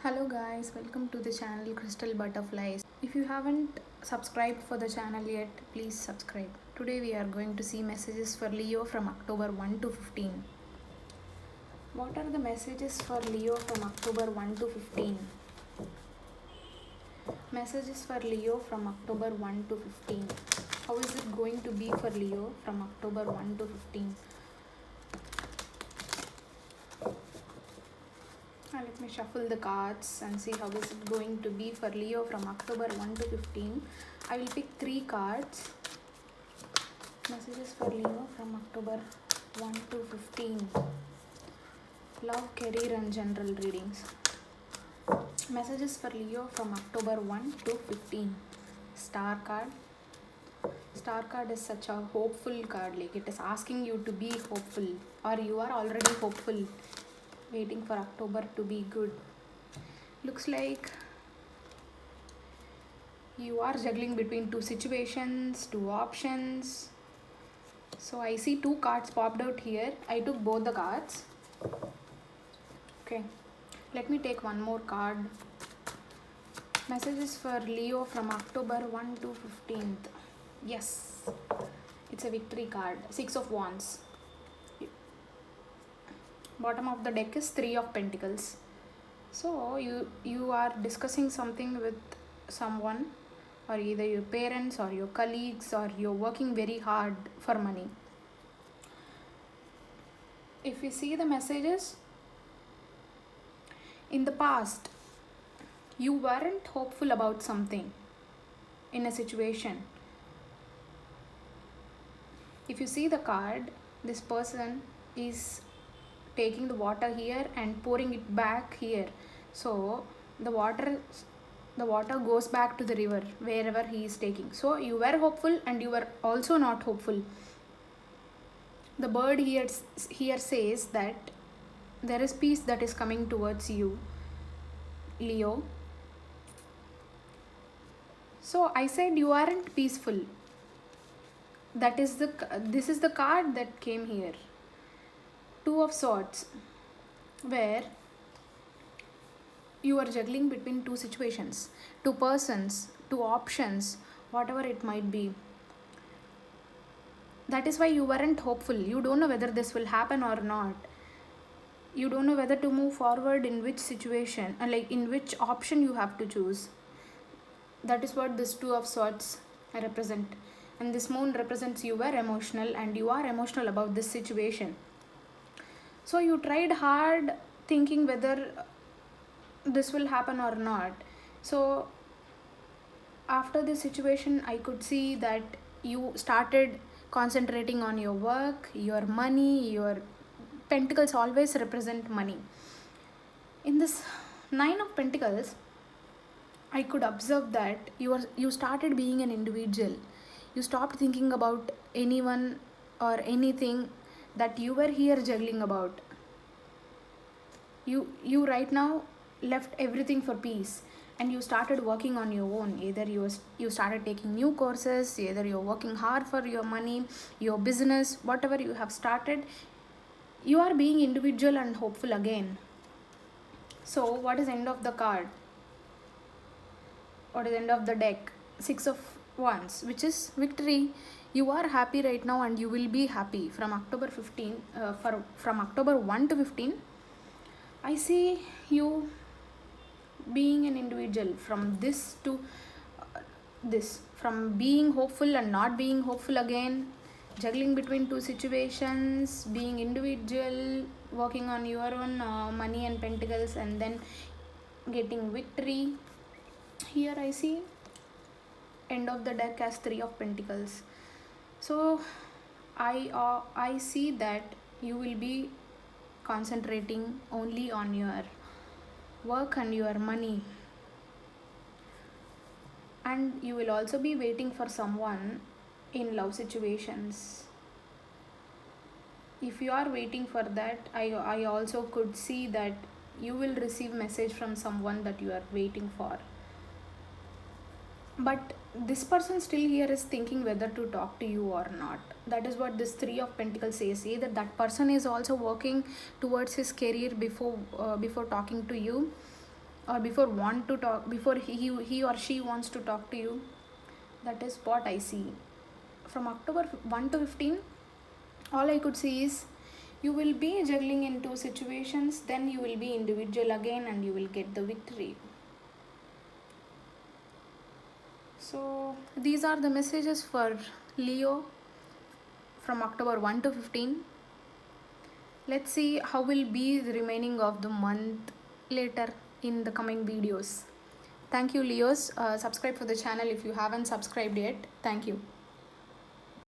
Hello guys, welcome to the channel Crystal Butterflies. If you haven't subscribed for the channel yet, please subscribe. Today we are going to see messages for Leo from October 1 to 15. What are the messages for Leo from October 1 to 15? Messages for Leo from October 1 to 15. How is it going to be for Leo from October 1 to 15? Let me shuffle the cards and see how is it going to be for Leo from October 1 to 15. I will pick 3 cards. Messages for Leo from October 1 to 15. Love, career and general readings. Messages for Leo from October 1 to 15. Star card. Star card is such a hopeful card. Like it is asking you to be hopeful, or you are already hopeful, waiting for October to be good. Looks like you are juggling between 2 situations, 2 options. So I see 2 cards popped out here. I took both the cards. Okay, let me take one more card. Messages for Leo from October 1 to 15th. Yes, it's a victory card. 6 of Wands. Bottom of the deck is 3 of Pentacles. So you are discussing something with someone, or either your parents or your colleagues, or you're working very hard for money. If you see the messages, in the past you weren't hopeful about something in a situation. If you see the card, this person is taking the water here and pouring it back here. So the water goes back to the river wherever he is taking. So you were hopeful and you were also not hopeful. The bird here says that there is peace that is coming towards you, Leo. So I said you aren't peaceful. This is the card that came here. 2 of Swords, where you are juggling between 2 situations, 2 persons, 2 options, whatever it might be. That is why you weren't hopeful. You don't know whether this will happen or not. You don't know whether to move forward in which situation, like in which option you have to choose. That is what this 2 of Swords represent. And this moon represents you were emotional and you are emotional about this situation. So you tried hard thinking whether this will happen or not. So after this situation, I could see that you started concentrating on your work, your money. Your Pentacles always represent money. In this 9 of Pentacles, I could observe that you started being an individual. You stopped thinking about anyone or anything that you were here juggling about. You right now left everything for peace and you started working on your own. Either you started taking new courses, either you're working hard for your money, your business, whatever you have started. You are being individual and hopeful again. So what is end of the card? What is end of the deck? 6 of Wands, which is victory. You are happy right now and you will be happy from October 15. From October 1 to 15, I see you being an individual. From this to this, from being hopeful and not being hopeful again, juggling between 2 situations, being individual, working on your own money and Pentacles, and then getting victory. Here I see end of the deck as 3 of Pentacles. So I see that you will be concentrating only on your work and your money, and you will also be waiting for someone in love situations. If you are waiting for that, I also could see that you will receive message from someone that you are waiting for. But this person still here is thinking whether to talk to you or not. That is what this 3 of Pentacles says. Either that person is also working towards his career before talking to you, or before he or she wants to talk to you. That is what I see. From October 1 to 15, all I could see is you will be juggling in two situations, then you will be individual again and you will get the victory. So these are the messages for Leo from October 1 to 15. Let's see how will be the remaining of the month later in the coming videos. Thank you, Leos. Subscribe for the channel if you haven't subscribed yet. Thank you.